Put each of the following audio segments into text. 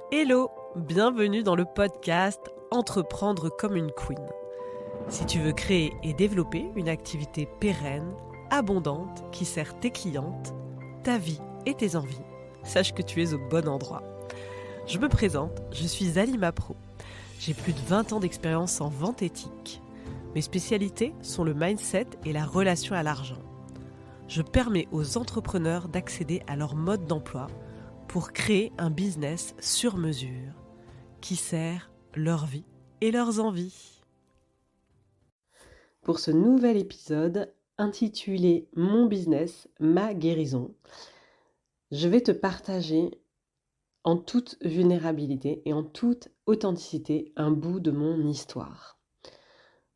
Hello, bienvenue dans le podcast Entreprendre comme une queen. Si tu veux créer et développer une activité pérenne, abondante, qui sert tes clientes, ta vie et tes envies, sache que tu es au bon endroit. Je me présente, je suis Alima Pro. J'ai plus de 20 ans d'expérience en vente éthique. Mes spécialités sont le mindset et la relation à l'argent. Je permets aux entrepreneurs d'accéder à leur mode d'emploi pour créer un business sur mesure qui sert leur vie et leurs envies. Pour ce nouvel épisode intitulé Mon business, ma guérison, je vais te partager en toute vulnérabilité et en toute authenticité un bout de mon histoire.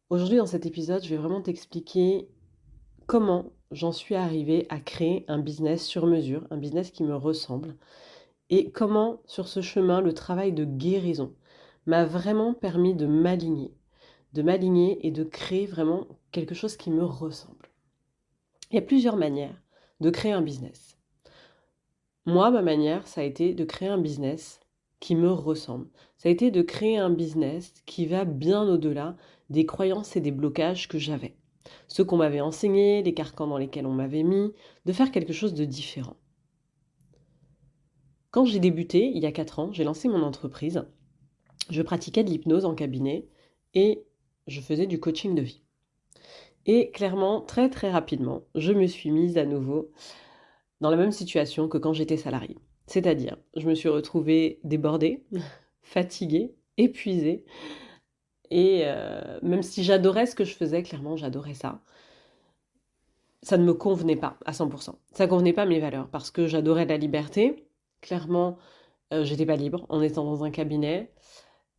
Aujourd'hui dans cet épisode, je vais vraiment t'expliquer comment j'en suis arrivée à créer un business sur mesure, un business qui me ressemble, et comment sur ce chemin, le travail de guérison m'a vraiment permis de m'aligner et de créer vraiment quelque chose qui me ressemble. Il y a plusieurs manières de créer un business. Moi, ma manière, ça a été de créer un business qui me ressemble. Ça a été de créer un business qui va bien au-delà des croyances et des blocages que j'avais. Ceux qu'on m'avait enseignés, les carcans dans lesquels on m'avait mis, de faire quelque chose de différent. Quand j'ai débuté, il y a 4 ans, j'ai lancé mon entreprise. Je pratiquais de l'hypnose en cabinet et je faisais du coaching de vie. Et clairement, très très rapidement, je me suis mise à nouveau dans la même situation que quand j'étais salariée. C'est-à-dire, je me suis retrouvée débordée, fatiguée, épuisée. Et même si j'adorais ce que je faisais, clairement j'adorais ça, ça ne me convenait pas à 100%. Ça ne convenait pas à mes valeurs parce que j'adorais la liberté. Clairement, j'étais pas libre en étant dans un cabinet.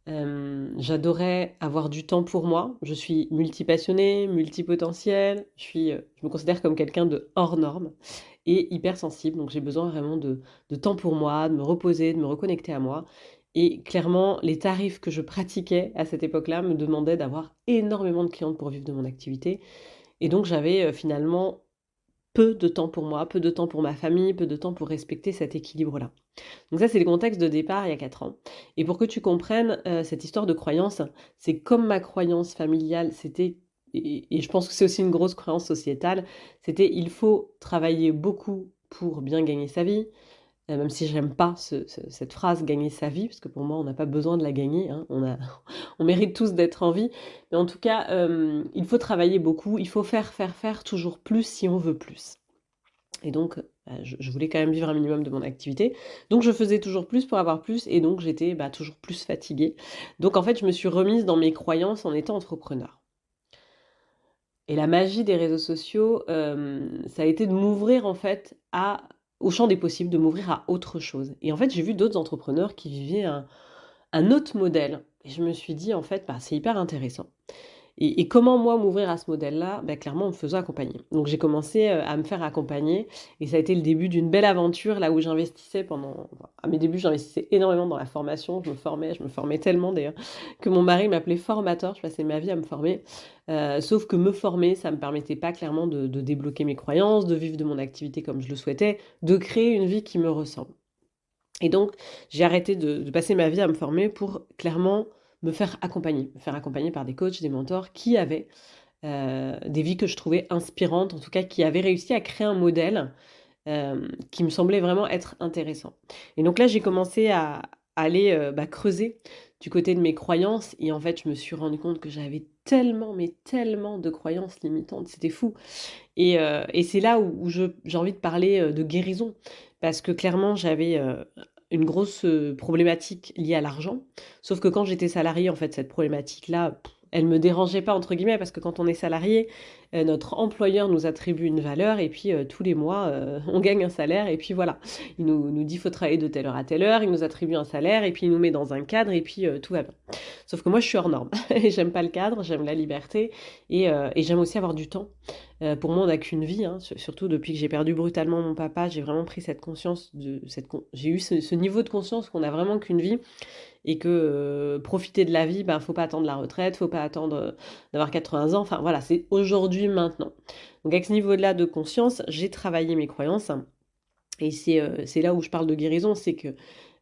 J'adorais avoir du temps pour moi. Je suis multipassionnée, multipotentielle. Je me considère comme quelqu'un de hors norme et hypersensible. Donc j'ai besoin vraiment de temps pour moi, de me reposer, de me reconnecter à moi. Et clairement, les tarifs que je pratiquais à cette époque-là me demandaient d'avoir énormément de clientes pour vivre de mon activité. Et donc j'avais finalement peu de temps pour moi, peu de temps pour ma famille, peu de temps pour respecter cet équilibre-là. Donc ça, c'est le contexte de départ il y a 4 ans. Et pour que tu comprennes cette histoire de croyance, c'est comme ma croyance familiale, c'était, et je pense que c'est aussi une grosse croyance sociétale, c'était il faut travailler beaucoup pour bien gagner sa vie, même si j'aime pas cette phrase gagner sa vie, parce que pour moi on n'a pas besoin de la gagner, hein, on mérite tous d'être en vie, mais en tout cas il faut travailler beaucoup, il faut faire toujours plus si on veut plus. Et donc je voulais quand même vivre un minimum de mon activité, donc je faisais toujours plus pour avoir plus, et donc j'étais toujours plus fatiguée. Donc en fait je me suis remise dans mes croyances en étant entrepreneur. Et la magie des réseaux sociaux, ça a été de m'ouvrir en fait au champ des possibles, de m'ouvrir à autre chose. Et en fait, j'ai vu d'autres entrepreneurs qui vivaient un autre modèle. Et je me suis dit, en fait, c'est hyper intéressant. Et comment moi m'ouvrir à ce modèle-là? Clairement en me faisant accompagner. Donc j'ai commencé à me faire accompagner et ça a été le début d'une belle aventure là où j'investissais à mes débuts, j'investissais énormément dans la formation, je me formais tellement d'ailleurs que mon mari m'appelait formateur, je passais ma vie à me former. Sauf que me former, ça me permettait pas clairement de débloquer mes croyances, de vivre de mon activité comme je le souhaitais, de créer une vie qui me ressemble. Et donc j'ai arrêté de passer ma vie à me former pour clairement me faire accompagner par des coachs, des mentors qui avaient des vies que je trouvais inspirantes, en tout cas qui avaient réussi à créer un modèle qui me semblait vraiment être intéressant. Et donc là, j'ai commencé à aller creuser du côté de mes croyances, et en fait, je me suis rendu compte que j'avais tellement, mais tellement de croyances limitantes, c'était fou. Et c'est là où j'ai envie de parler de guérison, parce que clairement, j'avais une grosse problématique liée à l'argent. Sauf que quand j'étais salariée, en fait, cette problématique-là, elle me dérangeait pas, entre guillemets, parce que quand on est salarié, notre employeur nous attribue une valeur, et puis tous les mois, on gagne un salaire, et puis voilà. Il nous dit faut travailler de telle heure à telle heure, il nous attribue un salaire, et puis il nous met dans un cadre, et puis tout va bien. Sauf que moi, je suis hors norme, et j'aime pas le cadre, j'aime la liberté, et j'aime aussi avoir du temps. Pour moi, on n'a qu'une vie, hein, surtout depuis que j'ai perdu brutalement mon papa, j'ai vraiment pris cette conscience, j'ai eu ce niveau de conscience qu'on n'a vraiment qu'une vie, et que profiter de la vie, faut pas attendre la retraite, faut pas attendre d'avoir 80 ans, enfin voilà, c'est aujourd'hui, maintenant. Donc avec ce niveau-là de conscience, j'ai travaillé mes croyances, et c'est là où je parle de guérison, c'est que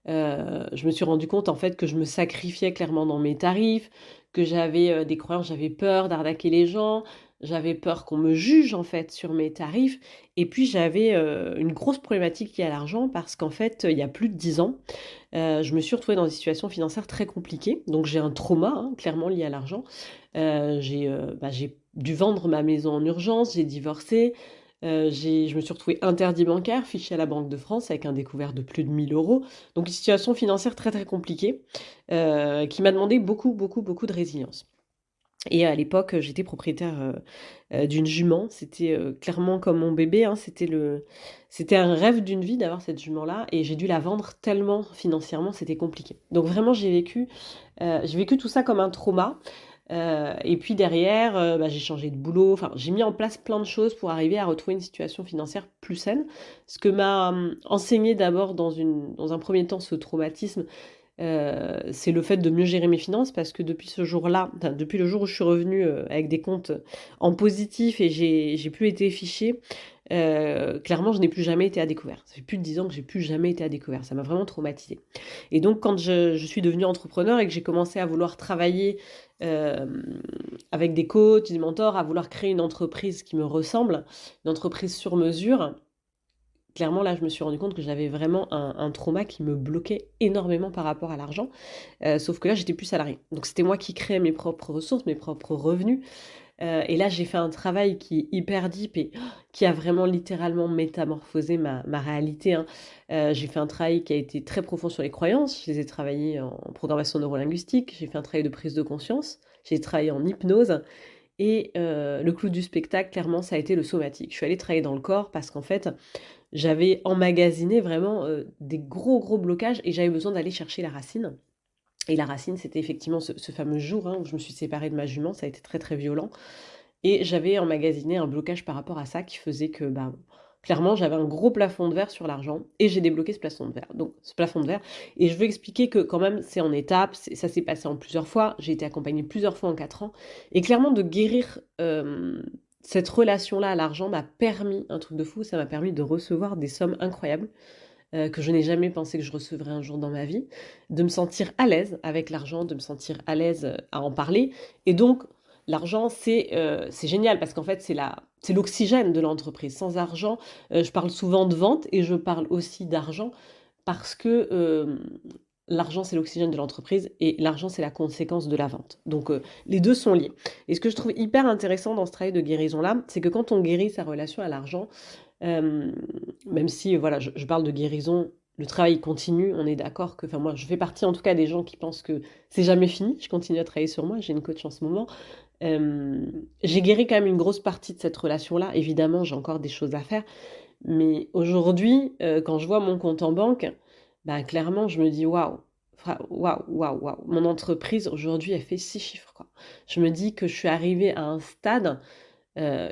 Je me suis rendu compte en fait que je me sacrifiais clairement dans mes tarifs, que j'avais, des croyances, j'avais peur d'arnaquer les gens, j'avais peur qu'on me juge en fait sur mes tarifs et puis j'avais, une grosse problématique liée à l'argent parce qu'en fait, il y a plus de 10 ans, je me suis retrouvée dans une situation financière très compliquée. Donc j'ai un trauma, hein, clairement lié à l'argent. J'ai dû vendre ma maison en urgence, j'ai divorcé, je me suis retrouvée interdit bancaire, fichée à la Banque de France avec un découvert de plus de 1 000 €. Donc une situation financière très, très compliquée, qui m'a demandé beaucoup, beaucoup, beaucoup de résilience. Et à l'époque, j'étais propriétaire, d'une jument. C'était, clairement comme mon bébé, hein. C'était un rêve d'une vie d'avoir cette jument-là et j'ai dû la vendre tellement financièrement, c'était compliqué. Donc vraiment j'ai vécu tout ça comme un trauma, et puis derrière, j'ai changé de boulot. Enfin, j'ai mis en place plein de choses pour arriver à retrouver une situation financière plus saine. Ce que m'a, enseigné d'abord dans un premier temps ce traumatisme, c'est le fait de mieux gérer mes finances parce que depuis ce jour-là, enfin, depuis le jour où je suis revenue, avec des comptes en positif et j'ai plus été fichée, clairement, je n'ai plus jamais été à découvert. Ça fait plus de 10 ans que j'ai plus jamais été à découvert. Ça m'a vraiment traumatisée et donc quand je suis devenue entrepreneur et que j'ai commencé à vouloir travailler, avec des coachs, des mentors, à vouloir créer une entreprise qui me ressemble, une entreprise sur mesure, clairement, là, je me suis rendu compte que j'avais vraiment un trauma qui me bloquait énormément par rapport à l'argent, sauf que là, j'étais plus salariée. Donc c'était moi qui créais mes propres ressources, mes propres revenus, et là, j'ai fait un travail qui est hyper deep et qui a vraiment littéralement métamorphosé ma réalité, hein. J'ai fait un travail qui a été très profond sur les croyances. Je les ai travaillées en programmation neurolinguistique. J'ai fait un travail de prise de conscience. J'ai travaillé en hypnose et le clou du spectacle, clairement, ça a été le somatique. Je suis allée travailler dans le corps parce qu'en fait, j'avais emmagasiné vraiment, des gros, gros blocages et j'avais besoin d'aller chercher la racine et la racine, c'était effectivement ce fameux jour, hein, où je me suis séparée de ma jument. Ça a été très, très violent et j'avais emmagasiné un blocage par rapport à ça qui faisait que, clairement, j'avais un gros plafond de verre sur l'argent et j'ai débloqué ce plafond de verre et je veux expliquer que quand même c'est en étapes, ça s'est passé en plusieurs fois. J'ai été accompagnée plusieurs fois en 4 ans et clairement de guérir, cette relation-là à l'argent m'a permis un truc de fou, ça m'a permis de recevoir des sommes incroyables, que je n'ai jamais pensé que je recevrais un jour dans ma vie, de me sentir à l'aise avec l'argent, de me sentir à l'aise, à en parler et donc l'argent c'est génial parce qu'en fait c'est l'oxygène de l'entreprise. Sans argent, je parle souvent de vente et je parle aussi d'argent parce que, l'argent c'est l'oxygène de l'entreprise et l'argent c'est la conséquence de la vente. Donc, les 2 sont liés et ce que je trouve hyper intéressant dans ce travail de guérison-là, c'est que quand on guérit sa relation à l'argent, Hem, même si, voilà, je parle de guérison, le travail continue, on est d'accord que enfin moi, je fais partie en tout cas des gens qui pensent que c'est jamais fini. Je continue à travailler sur moi, j'ai une coach en ce moment. J'ai guéri quand même une grosse partie de cette relation-là. Évidemment, j'ai encore des choses à faire, mais aujourd'hui, quand je vois mon compte en banque, clairement, je me dis: «Waouh, waouh, waouh, waouh, mon entreprise aujourd'hui, elle fait 6 chiffres, quoi». Je me dis que je suis arrivée à un stade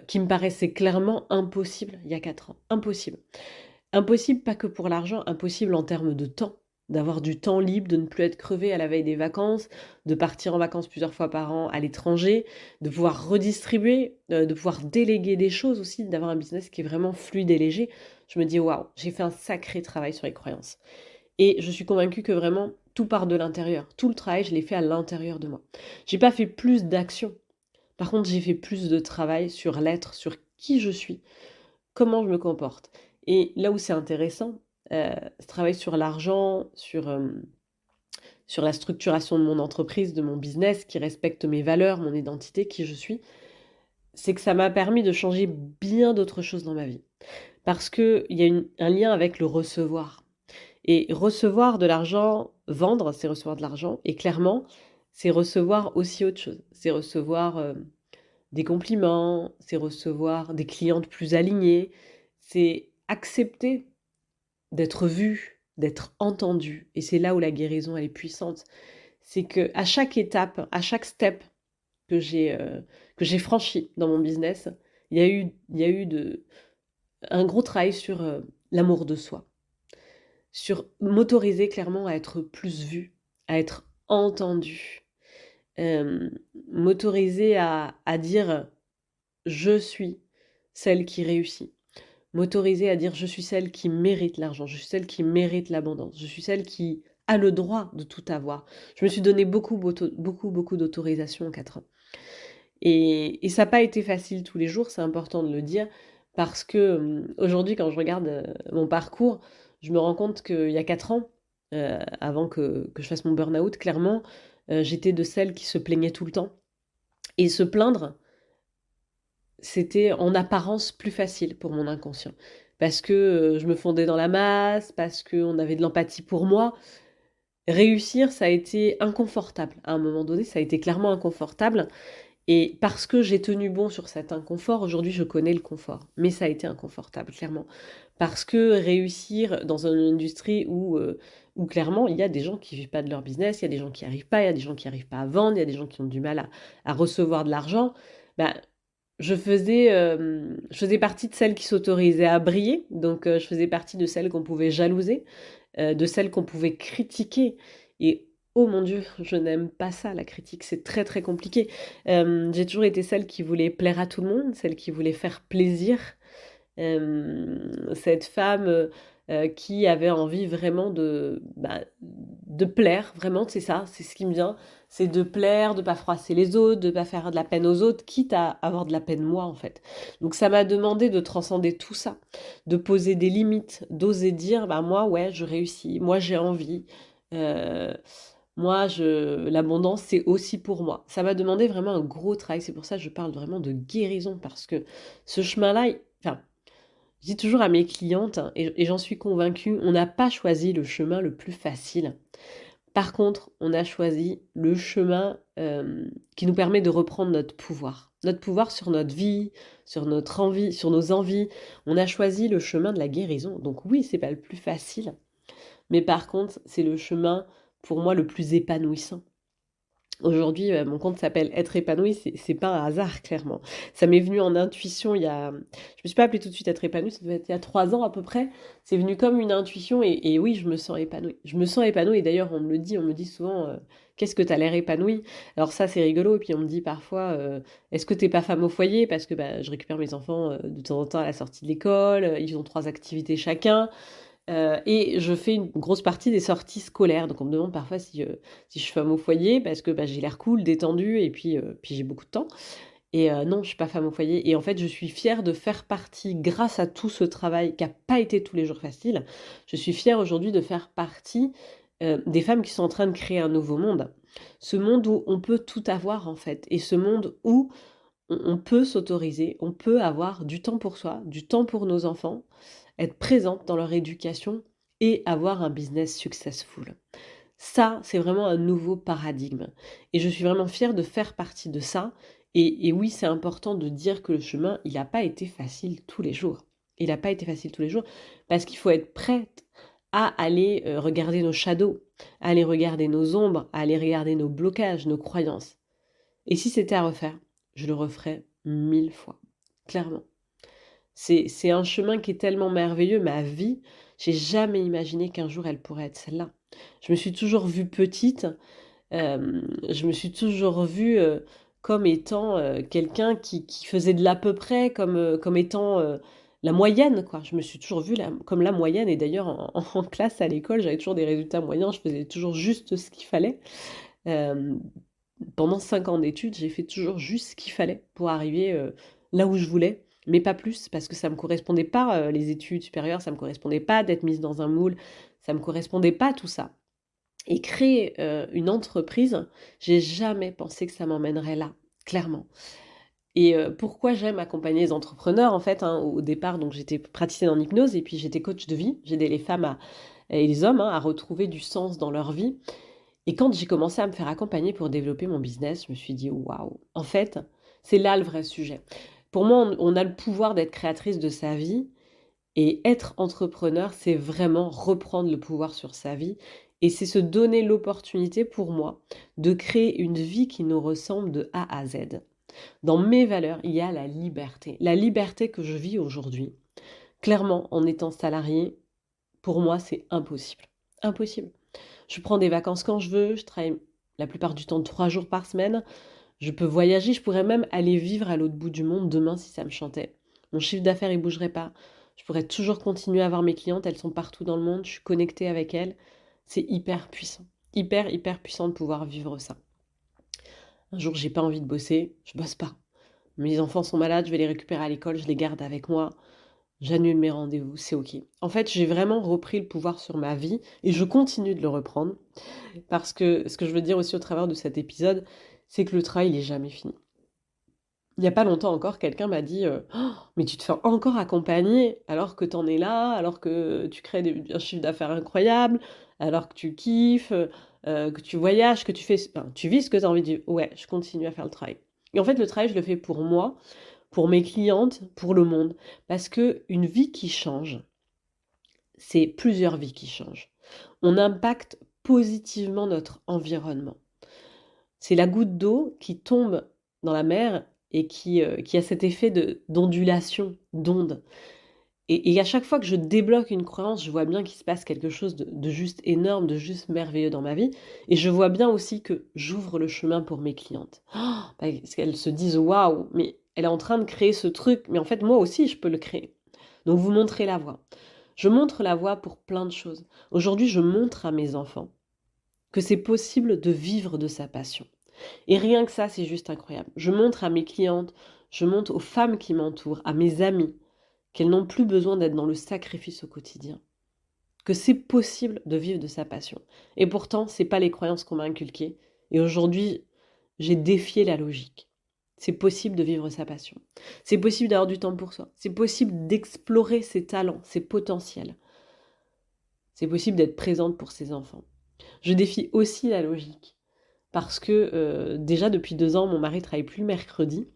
qui me paraissait clairement impossible il y a 4 ans. Impossible. Impossible pas que pour l'argent, impossible en termes de temps. D'avoir du temps libre, de ne plus être crevé à la veille des vacances, de partir en vacances plusieurs fois par an à l'étranger, de pouvoir redistribuer, de pouvoir déléguer des choses aussi, d'avoir un business qui est vraiment fluide et léger. Je me dis: «Waouh, j'ai fait un sacré travail sur les croyances» et je suis convaincue que vraiment tout part de l'intérieur. Tout le travail, je l'ai fait à l'intérieur de moi. J'ai pas fait plus d'actions. Par contre, j'ai fait plus de travail sur l'être, sur qui je suis, comment je me comporte. Et là où c'est intéressant, ce travail sur l'argent, sur la structuration de mon entreprise, de mon business, qui respecte mes valeurs, mon identité, qui je suis, c'est que ça m'a permis de changer bien d'autres choses dans ma vie. Parce qu'il y a un lien avec le recevoir. Et recevoir de l'argent, vendre, c'est recevoir de l'argent. Et clairement, c'est recevoir aussi autre chose. C'est recevoir des compliments, c'est recevoir des clientes plus alignées, c'est accepter d'être vu, d'être entendu et c'est là où la guérison elle est puissante. C'est qu'à chaque étape, à chaque step que j'ai franchi dans mon business, il y a eu un gros travail sur, l'amour de soi, sur m'autoriser clairement à être plus vue, à être entendue, hem, m'autoriser à dire: «Je suis celle qui réussit». m'autoriser à dire je suis celle qui mérite l'argent, je suis celle qui mérite l'abondance, je suis celle qui a le droit de tout avoir. Je me suis donné beaucoup d'autorisation en 4 ans. Et ça n'a pas été facile tous les jours, c'est important de le dire, parce que aujourd'hui, quand je regarde mon parcours, je me rends compte qu'il y a 4 ans, avant que je fasse mon burn-out, clairement, j'étais de celles qui se plaignaient tout le temps. Et se plaindre, c'était en apparence plus facile pour mon inconscient. Parce que je me fondais dans la masse, parce qu'on avait de l'empathie pour moi. Réussir, ça a été inconfortable. À un moment donné, ça a été clairement inconfortable. Et parce que j'ai tenu bon sur cet inconfort, aujourd'hui je connais le confort. Mais ça a été inconfortable, clairement. Parce que réussir dans une industrie où clairement il y a des gens qui vivent pas de leur business, il y a des gens qui n'y arrivent pas, il y a des gens qui n'arrivent pas à vendre, il y a des gens qui ont du mal à recevoir de l'argent, bah, je faisais partie de celles qui s'autorisaient à briller. Donc je faisais partie de celles qu'on pouvait jalouser, de celles qu'on pouvait critiquer. Et oh mon Dieu, je n'aime pas ça, la critique, c'est très très compliqué. J'ai toujours été celle qui voulait plaire à tout le monde, celle qui voulait faire plaisir. Cette femme qui avait envie vraiment de plaire, vraiment, c'est ça, c'est ce qui me vient, c'est de plaire, de pas froisser les autres, de pas faire de la peine aux autres, quitte à avoir de la peine moi en fait. Donc ça m'a demandé de transcender tout ça, de poser des limites, d'oser dire, bah moi ouais, je réussis, moi j'ai envie, euh, l'abondance c'est aussi pour moi. Ça m'a demandé vraiment un gros travail, c'est pour ça que je parle vraiment de guérison, parce que ce chemin-là, enfin, je dis toujours à mes clientes, et j'en suis convaincue, on n'a pas choisi le chemin le plus facile. Par contre, on a choisi le chemin qui nous permet de reprendre notre pouvoir. Notre pouvoir sur notre vie, sur notre envie, sur nos envies. On a choisi le chemin de la guérison. Donc oui, c'est pas le plus facile. Mais par contre, c'est le chemin, pour moi, le plus épanouissant. Aujourd'hui, mon compte s'appelle Être épanoui, c'est pas un hasard, clairement. Ça m'est venu en intuition il y a... Je me suis pas appelée tout de suite Être épanouie, ça devait être il y a 3 ans à peu près. C'est venu comme une intuition et oui, je me sens épanouie. Je me sens épanouie et d'ailleurs, on me dit souvent, qu'est-ce que t'as l'air épanouie? Alors ça, c'est rigolo. Et puis on me dit parfois, est-ce que t'es pas femme au foyer? Parce que bah, je récupère mes enfants de temps en temps à la sortie de l'école, ils ont 3 activités chacun. Et je fais une grosse partie des sorties scolaires. Donc on me demande parfois si je suis femme au foyer parce que bah, j'ai l'air cool, détendue et puis j'ai beaucoup de temps. Et non, je suis pas femme au foyer. Et en fait, je suis fière de faire partie, grâce à tout ce travail qui a pas été tous les jours facile, je suis fière aujourd'hui de faire partie des femmes qui sont en train de créer un nouveau monde. Ce monde où on peut tout avoir en fait. Et ce monde où on peut s'autoriser, on peut avoir du temps pour soi, du temps pour nos enfants, être présente dans leur éducation et avoir un business successful. Ça, c'est vraiment un nouveau paradigme. Et je suis vraiment fière de faire partie de ça. Et oui, c'est important de dire que le chemin, il n'a pas été facile tous les jours. Il n'a pas été facile tous les jours parce qu'il faut être prête à aller regarder nos shadows, à aller regarder nos ombres, à aller regarder nos blocages, nos croyances. Et si c'était à refaire, je le referais 1000 fois, clairement. C'est un chemin qui est tellement merveilleux. Ma vie, j'ai jamais imaginé qu'un jour elle pourrait être celle-là. Je me suis toujours vue petite, je me suis toujours vue comme étant quelqu'un qui faisait de l'à peu près, comme étant la moyenne, quoi. Je me suis toujours vue comme la moyenne. Et d'ailleurs, en classe, à l'école, j'avais toujours des résultats moyens. Je faisais toujours juste ce qu'il fallait. Euh, Pendant 5 ans d'études, j'ai fait toujours juste ce qu'il fallait pour arriver là où je voulais, mais pas plus, parce que ça me correspondait pas, les études supérieures, ça me correspondait pas d'être mise dans un moule, ça me correspondait pas tout ça. Et créer une entreprise, j'ai jamais pensé que ça m'emmènerait là, clairement. Et pourquoi j'aime accompagner les entrepreneurs, en fait, hein, au départ, donc j'étais praticienne en hypnose et puis j'étais coach de vie. J'aidais les femmes et les hommes hein, à retrouver du sens dans leur vie. Et quand j'ai commencé à me faire accompagner pour développer mon business, je me suis dit waouh, en fait, c'est là le vrai sujet. Pour moi, on a le pouvoir d'être créatrice de sa vie et être entrepreneur, c'est vraiment reprendre le pouvoir sur sa vie et c'est se donner l'opportunité pour moi de créer une vie qui nous ressemble de A à Z. Dans mes valeurs, il y a la liberté. La liberté que je vis aujourd'hui, clairement, en étant salarié, pour moi, c'est impossible. Impossible. Je prends des vacances quand je veux, je travaille la plupart du temps 3 jours par semaine. Je peux voyager, je pourrais même aller vivre à l'autre bout du monde demain si ça me chantait. Mon chiffre d'affaires, il bougerait pas. je pourrais toujours continuer à voir mes clientes, elles sont partout dans le monde, je suis connectée avec elles. C'est hyper puissant, hyper, hyper puissant de pouvoir vivre ça. Un jour, j'ai pas envie de bosser, je bosse pas. Mes enfants sont malades, je vais les récupérer à l'école, je les garde avec moi, j'annule mes rendez-vous, c'est OK. En fait, j'ai vraiment repris le pouvoir sur ma vie et je continue de le reprendre parce que ce que je veux dire aussi au travers de cet épisode, c'est que le travail, il est jamais fini. Il y a pas longtemps encore, quelqu'un m'a dit, «Oh, mais tu te fais encore accompagner alors que tu en es là, alors que tu crées un chiffre d'affaires incroyable, alors que tu kiffes, que tu voyages, que tu fais enfin, tu vis ce que tu as envie de vivre». Ouais, je continue à faire le travail et en fait, le travail, je le fais pour moi, pour mes clientes, pour le monde parce qu'une vie qui change, c'est plusieurs vies qui changent. On impacte positivement notre environnement. C'est la goutte d'eau qui tombe dans la mer et qui a cet effet d'ondulation, d'onde. Et à chaque fois que je débloque une croyance, je vois bien qu'il se passe quelque chose de juste énorme, de juste merveilleux dans ma vie. Et je vois bien aussi que j'ouvre le chemin pour mes clientes. Oh, parce qu'elles se disent: «Waouh, mais elle est en train de créer ce truc, mais en fait moi aussi je peux le créer». Donc vous montrez la voie. Je montre la voie pour plein de choses. Aujourd'hui, je montre à mes enfants que c'est possible de vivre de sa passion. Et rien que ça, c'est juste incroyable. Je montre à mes clientes, je montre aux femmes qui m'entourent, à mes amies, qu'elles n'ont plus besoin d'être dans le sacrifice au quotidien. Que c'est possible de vivre de sa passion. Et pourtant, c'est pas les croyances qu'on m'a inculquées. Et aujourd'hui, j'ai défié la logique. C'est possible de vivre sa passion. C'est possible d'avoir du temps pour soi. C'est possible d'explorer ses talents, ses potentiels. C'est possible d'être présente pour ses enfants. Je défie aussi la logique. Parce que déjà depuis 2 ans, mon mari travaille plus le mercredi.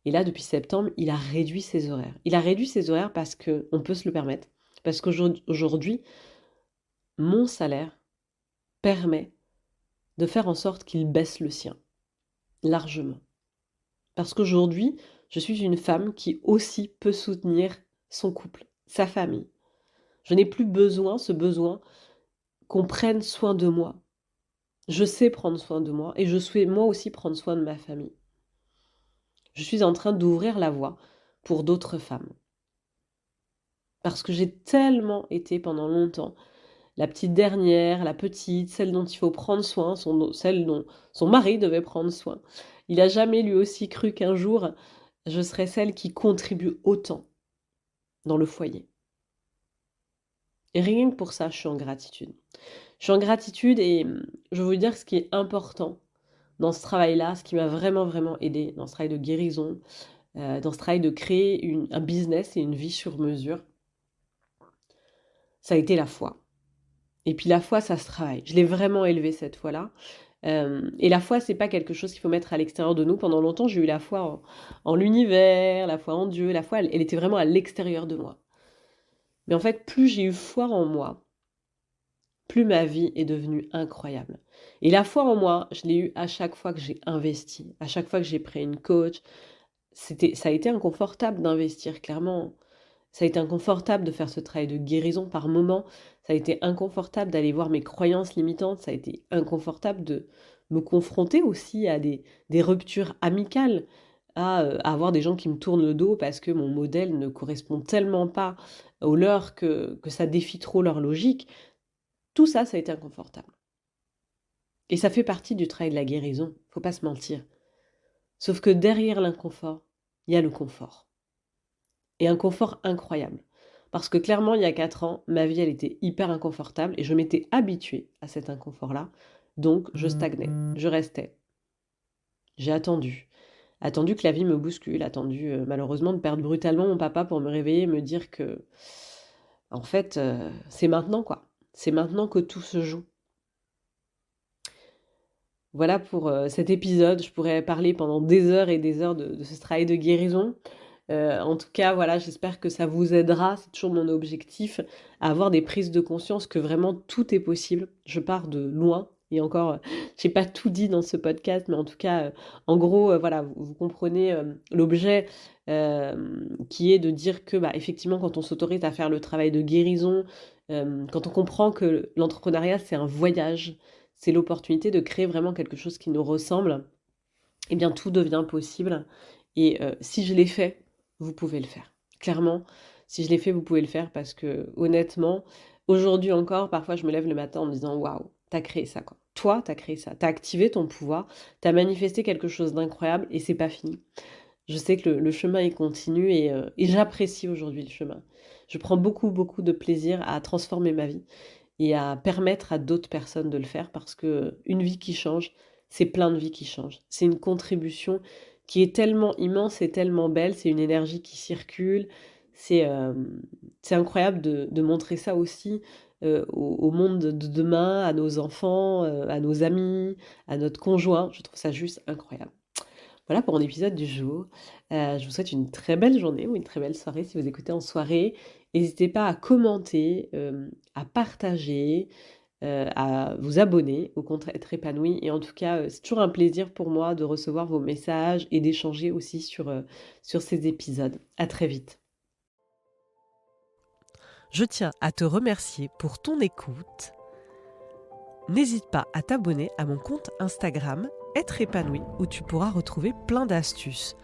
Et là, depuis septembre, il a réduit ses horaires. Il a réduit ses horaires parce qu'on peut se le permettre. Parce qu'aujourd'hui, mon salaire permet de faire en sorte qu'il baisse le sien, largement. Parce qu'aujourd'hui, je suis une femme qui aussi peut soutenir son couple, sa famille. Je n'ai plus ce besoin qu'on prenne soin de moi. Je sais prendre soin de moi et je souhaite moi aussi prendre soin de ma famille. Je suis en train d'ouvrir la voie pour d'autres femmes. Parce que j'ai tellement été pendant longtemps la petite dernière, la petite, celle dont il faut prendre soin, celle dont son mari devait prendre soin. Il n'a jamais lui aussi cru qu'un jour, je serais celle qui contribue autant dans le foyer. Et rien que pour ça, je suis en gratitude. Je suis en gratitude et je veux vous dire ce qui est important dans ce travail-là, ce qui m'a vraiment, vraiment aidé dans ce travail de guérison, dans ce travail de créer un business et une vie sur mesure, ça a été la foi. Et puis la foi, ça se travaille. Je l'ai vraiment élevée cette foi-là. Et la foi, c'est pas quelque chose qu'il faut mettre à l'extérieur de nous. Pendant longtemps, j'ai eu la foi en l'univers, la foi en Dieu. La foi, elle était vraiment à l'extérieur de moi. Mais en fait, plus j'ai eu foi en moi, plus ma vie est devenue incroyable. Et la foi en moi, je l'ai eue à chaque fois que j'ai investi, à chaque fois que j'ai pris une coach. Ça a été inconfortable d'investir, clairement. Ça a été inconfortable de faire ce travail de guérison par moments. Ça a été inconfortable d'aller voir mes croyances limitantes. Ça a été inconfortable de me confronter aussi à des ruptures amicales, à avoir des gens qui me tournent le dos parce que mon modèle ne correspond tellement pas aux leurs que ça défie trop leur logique. Tout ça, ça a été inconfortable. Et ça fait partie du travail de la guérison, faut pas se mentir. Sauf que derrière l'inconfort, il y a le confort. Et un confort incroyable. Parce que clairement, il y a 4 ans, ma vie, elle était hyper inconfortable et je m'étais habituée à cet inconfort-là. Donc, je stagnais, je restais. J'ai attendu que la vie me bouscule, attendu malheureusement de perdre brutalement mon papa pour me réveiller et me dire que, en fait, c'est maintenant quoi. C'est maintenant que tout se joue. Voilà pour cet épisode. Je pourrais parler pendant des heures et des heures de ce travail de guérison. En tout cas, voilà, j'espère que ça vous aidera, c'est toujours mon objectif, à avoir des prises de conscience que vraiment tout est possible. Je pars de loin et encore, j'ai pas tout dit dans ce podcast, mais en tout cas, en gros, voilà, vous comprenez l'objet qui est de dire que, bah, effectivement, quand on s'autorise à faire le travail de guérison, quand on comprend que l'entrepreneuriat, c'est un voyage, c'est l'opportunité de créer vraiment quelque chose qui nous ressemble, eh bien, tout devient possible. Et si je l'ai fait, vous pouvez le faire. Clairement, Si je l'ai fait, vous pouvez le faire parce que honnêtement, aujourd'hui encore, parfois je me lève le matin en me disant: «Waouh, tu as créé ça, quoi. Toi, tu as créé ça. Tu as activé ton pouvoir, tu as manifesté quelque chose d'incroyable et c'est pas fini». Je sais que le chemin il continue et j'apprécie aujourd'hui le chemin. Je prends beaucoup, beaucoup de plaisir à transformer ma vie et à permettre à d'autres personnes de le faire parce qu'une vie qui change, c'est plein de vies qui changent. C'est une contribution qui est tellement immense et tellement belle, c'est une énergie qui circule. C'est, c'est incroyable de montrer ça aussi, au monde de demain, à nos enfants, à nos amis, à notre conjoint. Je trouve ça juste incroyable. Voilà pour mon épisode du jour. Je vous souhaite une très belle journée ou une très belle soirée si vous écoutez en soirée. N'hésitez pas à commenter, à partager, à vous abonner au compte Être épanoui et en tout cas, c'est toujours un plaisir pour moi de recevoir vos messages et d'échanger aussi sur ces épisodes. À très vite. Je tiens à te remercier pour ton écoute. N'hésite pas à t'abonner à mon compte Instagram Être épanoui où tu pourras retrouver plein d'astuces